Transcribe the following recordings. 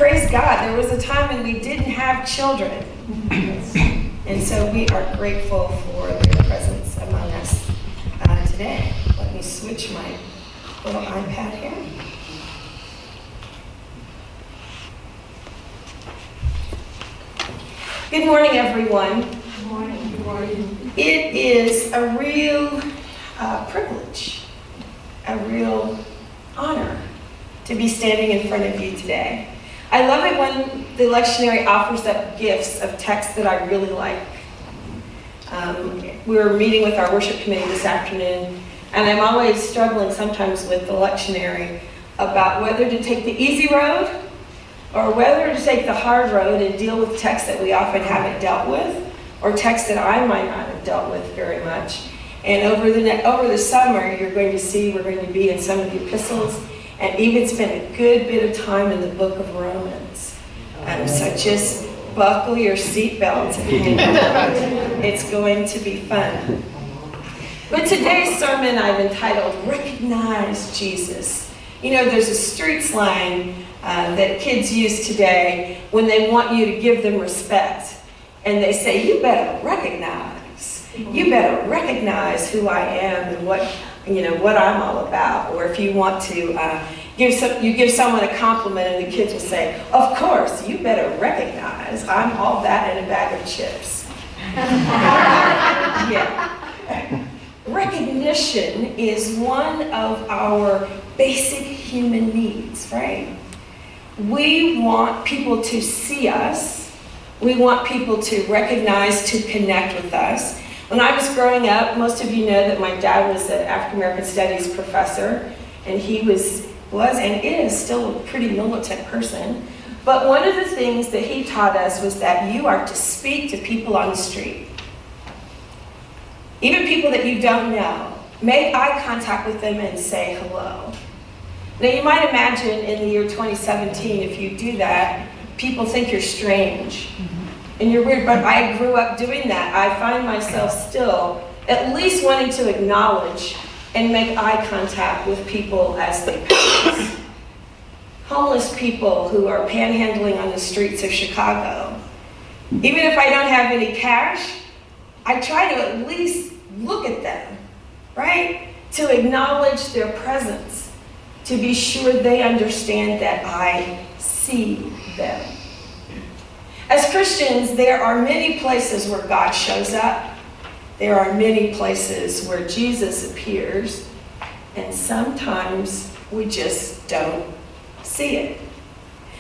praise God, there was a time when we didn't have children. And so we are grateful for their presence among us today. Let me switch my little iPad here. Good morning, everyone. Good morning. Good morning. It is a real privilege, a real honor to be standing in front of you today. I love it when the lectionary offers up gifts of texts that I really like. We were meeting with our worship committee this afternoon, and I'm always struggling sometimes with the lectionary about whether to take the easy road or whether to take the hard road and deal with texts that we often haven't dealt with, or texts that I might not have dealt with very much. And over the summer, you're going to see we're going to be in some of the epistles, and even spend a good bit of time in the book of Romans. So just buckle your seatbelts and it's going to be fun. But today's sermon I've entitled, Recognize Jesus. You know, there's a street slang that kids use today when they want you to give them respect. And they say, you better recognize. You better recognize who I am and what I'm all about. Or if you want to give someone a compliment and the kids will say, of course, you better recognize I'm all that in a bag of chips. Yeah. Recognition is one of our basic human needs, right? We want people to see us. We want people to recognize, to connect with us. When I was growing up, most of you know that my dad was an African American Studies professor, and he was and is still a pretty militant person. But one of the things that he taught us was that you are to speak to people on the street. Even people that you don't know. Make eye contact with them and say hello. Now you might imagine in the year 2017, if you do that, people think you're strange. And you're weird, but I grew up doing that. I find myself still at least wanting to acknowledge and make eye contact with people as they pass. Homeless people who are panhandling on the streets of Chicago. Even if I don't have any cash, I try to at least look at them, right? To acknowledge their presence, to be sure they understand that I see them. As Christians, there are many places where God shows up. There are many places where Jesus appears, and sometimes we just don't see it.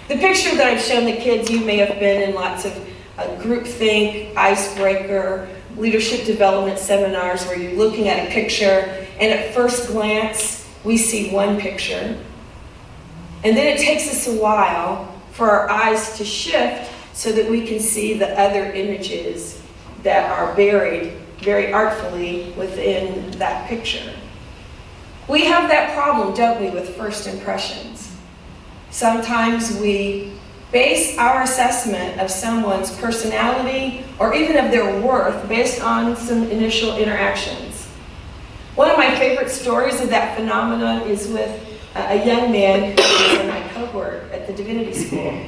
The picture that I've shown the kids, you may have been in lots of groupthink, icebreaker, leadership development seminars where you're looking at a picture, and at first glance, we see one picture. And then it takes us a while for our eyes to shift so that we can see the other images that are buried very artfully within that picture. We have that problem, don't we, with first impressions. Sometimes we base our assessment of someone's personality or even of their worth based on some initial interactions. One of my favorite stories of that phenomenon is with a young man who was in my cohort at the Divinity School.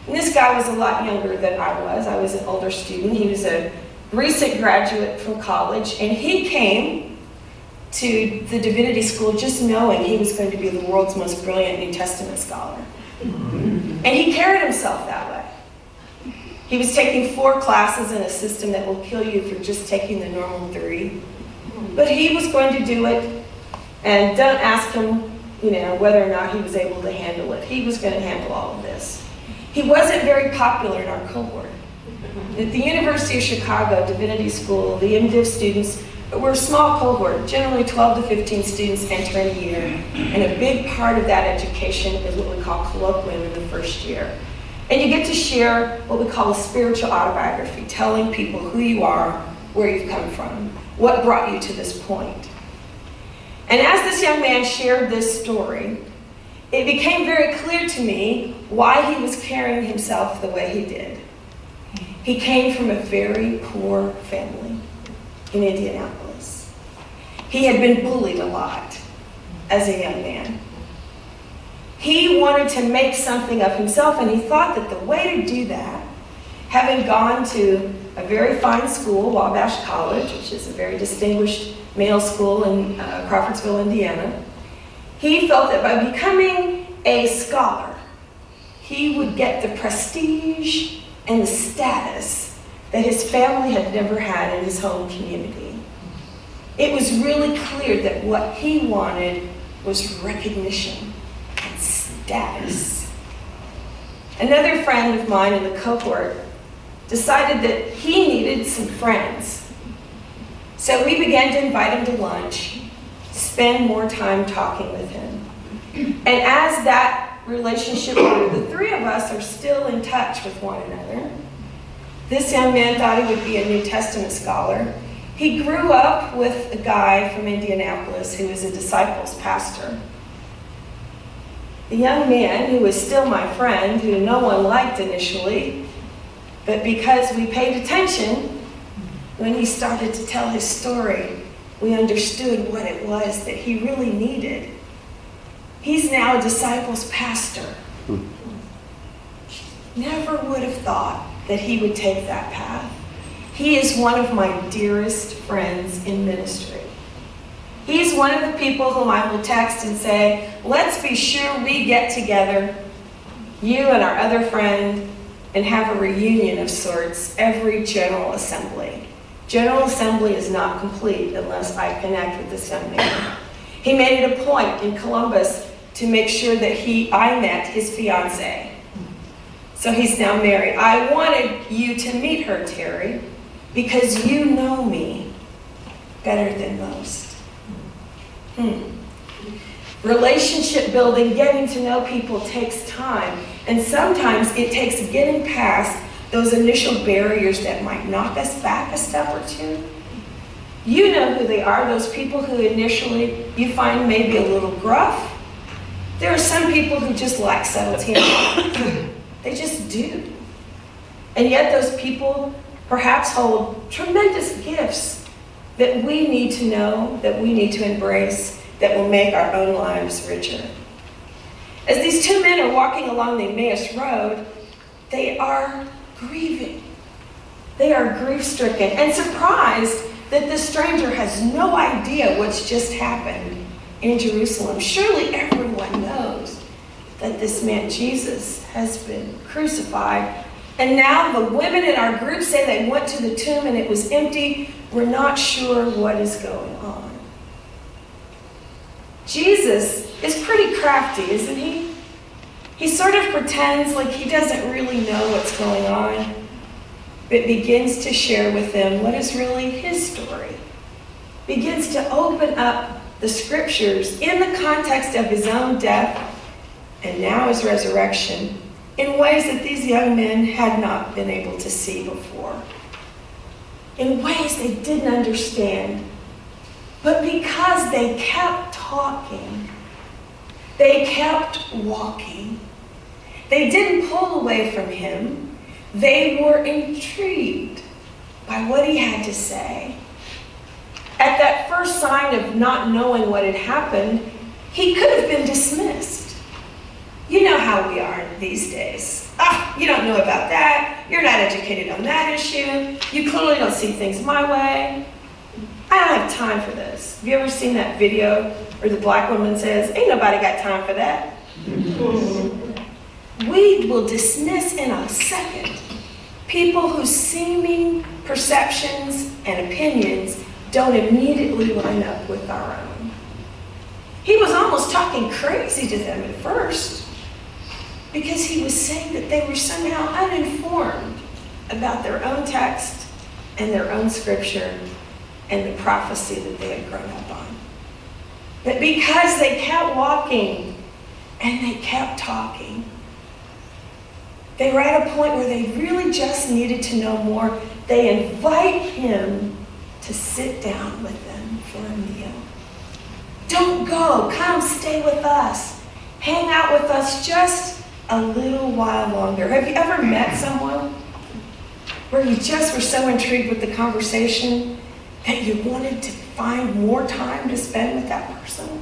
And this guy was a lot younger than I was. I was an older student. He was a recent graduate from college, and he came to the Divinity School just knowing he was going to be the world's most brilliant New Testament scholar. And he carried himself that way. He was taking 4 classes in a system that will kill you for just taking the normal 3. But he was going to do it, and don't ask him, whether or not he was able to handle it. He was going to handle all of this. He wasn't very popular in our cohort. At the University of Chicago Divinity School, the MDiv students were a small cohort, generally 12 to 15 students entering a year. And a big part of that education is what we call colloquium in the first year. And you get to share what we call a spiritual autobiography, telling people who you are, where you've come from, what brought you to this point. And as this young man shared this story, it became very clear to me why he was carrying himself the way he did. He came from a very poor family in Indianapolis. He had been bullied a lot as a young man. He wanted to make something of himself, and he thought that the way to do that, having gone to a very fine school, Wabash College, which is a very distinguished male school in Crawfordsville, Indiana, he felt that by becoming a scholar, he would get the prestige and the status that his family had never had in his home community. It was really clear that what he wanted was recognition and status. Another friend of mine in the cohort decided that he needed some friends. So we began to invite him to lunch, spend more time talking with him. And as that relationship grew, the three of us are still in touch with one another. This young man thought he would be a New Testament scholar. He grew up with a guy from Indianapolis who was a disciples pastor. The young man, who was still my friend, who no one liked initially, but because we paid attention, when he started to tell his story, we understood what it was that he really needed. He's now a disciples pastor. Never would have thought that he would take that path. He is one of my dearest friends in ministry. He's one of the people whom I will text and say, let's be sure we get together, you and our other friend, and have a reunion of sorts every General Assembly. General Assembly is not complete unless I connect with this young man. He made it a point in Columbus to make sure that I met his fiancée. So he's now married. I wanted you to meet her, Terry, because you know me better than most. Relationship building, getting to know people takes time. And sometimes it takes getting past those initial barriers that might knock us back a step or two. You know who they are, those people who initially you find maybe a little gruff. There are some people who just lack subtlety in life. They just do. And yet those people perhaps hold tremendous gifts that we need to know, that we need to embrace, that will make our own lives richer. As these two men are walking along the Emmaus Road, they are grieving. They are grief-stricken and surprised that this stranger has no idea what's just happened in Jerusalem. Surely everyone knows that this man Jesus has been crucified. And now the women in our group say they went to the tomb and it was empty. We're not sure what is going on. Jesus is pretty crafty, isn't he? He sort of pretends like he doesn't really know what's going on, but begins to share with them what is really his story. Begins to open up the scriptures in the context of his own death and now his resurrection in ways that these young men had not been able to see before. In ways they didn't understand. But because they kept talking, they kept walking, they didn't pull away from him. They were intrigued by what he had to say. At that first sign of not knowing what had happened, he could have been dismissed. You know how we are these days. You don't know about that. You're not educated on that issue. You clearly don't see things my way. I don't have time for this. Have you ever seen that video where the black woman says, ain't nobody got time for that? We will dismiss in a second people whose seeming perceptions and opinions don't immediately line up with our own. He was almost talking crazy to them at first because he was saying that they were somehow uninformed about their own text and their own scripture and the prophecy that they had grown up on. But because they kept walking and they kept talking, they were at a point where they really just needed to know more. They invite him to sit down with them for a meal. Don't go. Come stay with us. Hang out with us just a little while longer. Have you ever met someone where you just were so intrigued with the conversation that you wanted to find more time to spend with that person?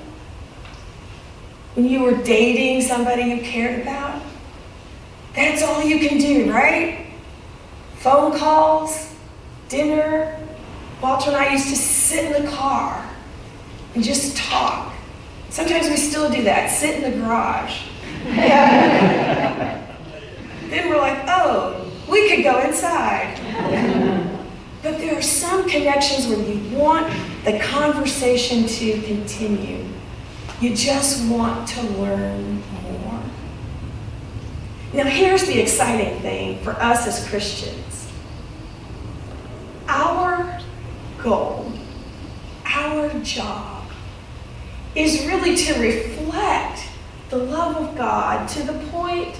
when you were dating somebody you cared about? That's all you can do, right? Phone calls, dinner. Walter and I used to sit in the car and just talk. Sometimes we still do that, sit in the garage. Then we're like, oh, we could go inside. But there are some connections where you want the conversation to continue. You just want to learn more. Now here's the exciting thing for us as Christians. Our goal, our job, is really to reflect the love of God to the point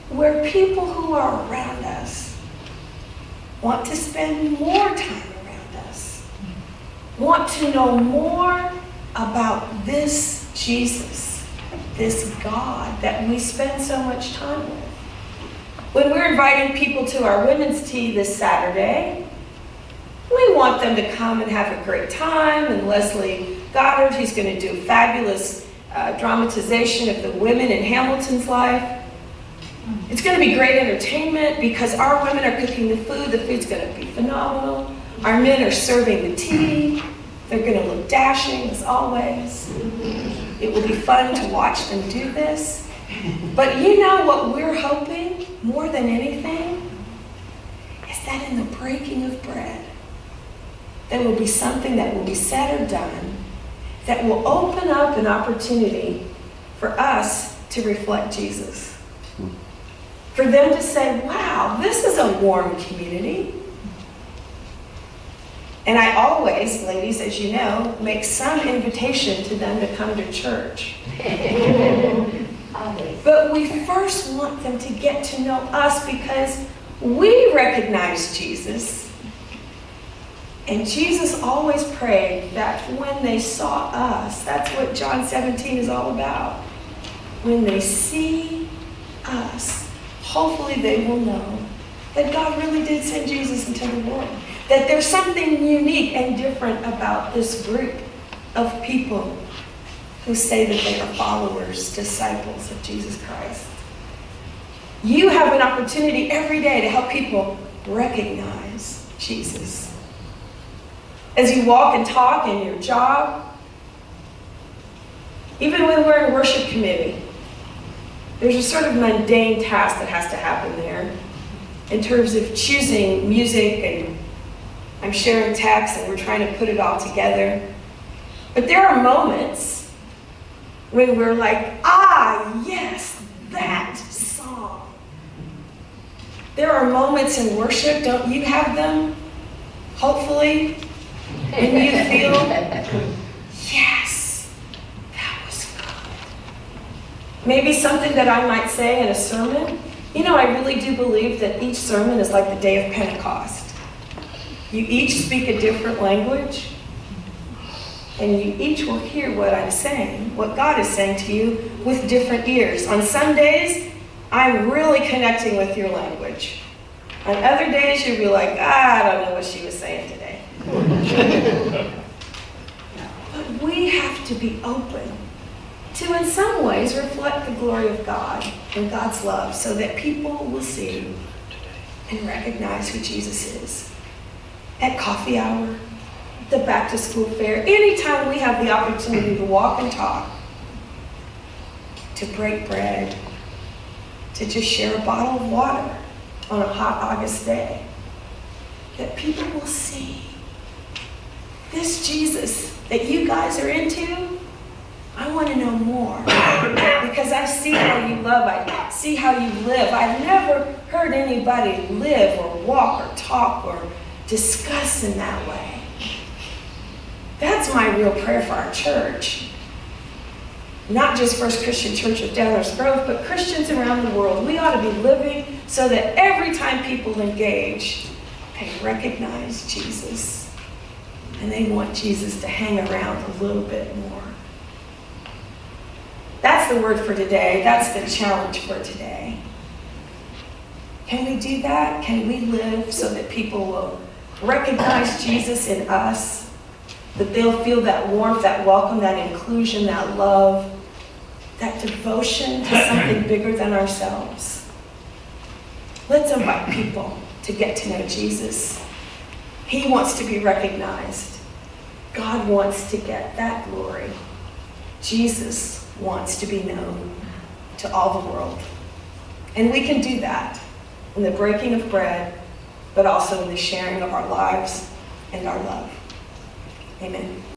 where people who are around us want to spend more time around us, want to know more about this Jesus, this God that we spend so much time with. When we're inviting people to our women's tea this Saturday, we want them to come and have a great time, and Leslie Goddard, who's going to do a fabulous dramatization of the women in Hamilton's life. It's going to be great entertainment because our women are cooking the food. The food's going to be phenomenal. Our men are serving the tea. They're going to look dashing as always. It will be fun to watch them do this. But you know what we're hoping more than anything? Is that in the breaking of bread, there will be something that will be said or done that will open up an opportunity for us to reflect Jesus. For them to say, wow, this is a warm community. And I always, ladies, as you know, make some invitation to them to come to church. But we first want them to get to know us because we recognize Jesus. And Jesus always prayed that when they saw us, that's what John 17 is all about. When they see us, hopefully they will know that God really did send Jesus into the world. That there's something unique and different about this group of people who say that they are followers, disciples of Jesus Christ. You have an opportunity every day to help people recognize Jesus. As you walk and talk in your job, even when we're in worship committee, there's a sort of mundane task that has to happen there in terms of choosing music, and I'm sharing text and we're trying to put it all together. But there are moments when we're like, ah, yes, that song. There are moments in worship, don't you have them? Hopefully, when you feel, yes, that was good. Maybe something that I might say in a sermon. You know, I really do believe that each sermon is like the day of Pentecost. You each speak a different language, and you each will hear what I'm saying, what God is saying to you with different ears. On some days, I'm really connecting with your language. On other days, you'll be like, I don't know what she was saying today. But we have to be open to, in some ways, reflect the glory of God and God's love so that people will see and recognize who Jesus is. At coffee hour, the back to school fair, anytime we have the opportunity to walk and talk, to break bread, to just share a bottle of water on a hot August day, that people will see this Jesus that you guys are into. I want to know more because I see how you love, I see how you live. I've never heard anybody live or walk or talk or discuss in that way. That's my real prayer for our church. Not just First Christian Church of Downers Grove, but Christians around the world. We ought to be living so that every time people engage, they recognize Jesus. And they want Jesus to hang around a little bit more. That's the word for today. That's the challenge for today. Can we do that? Can we live so that people will recognize Jesus in us? That they'll feel that warmth, that welcome, that inclusion, that love, that devotion to something bigger than ourselves. Let's invite people to get to know Jesus. He wants to be recognized. God wants to get that glory. Jesus wants to be known to all the world. And we can do that in the breaking of bread, but also in the sharing of our lives and our love. Amen.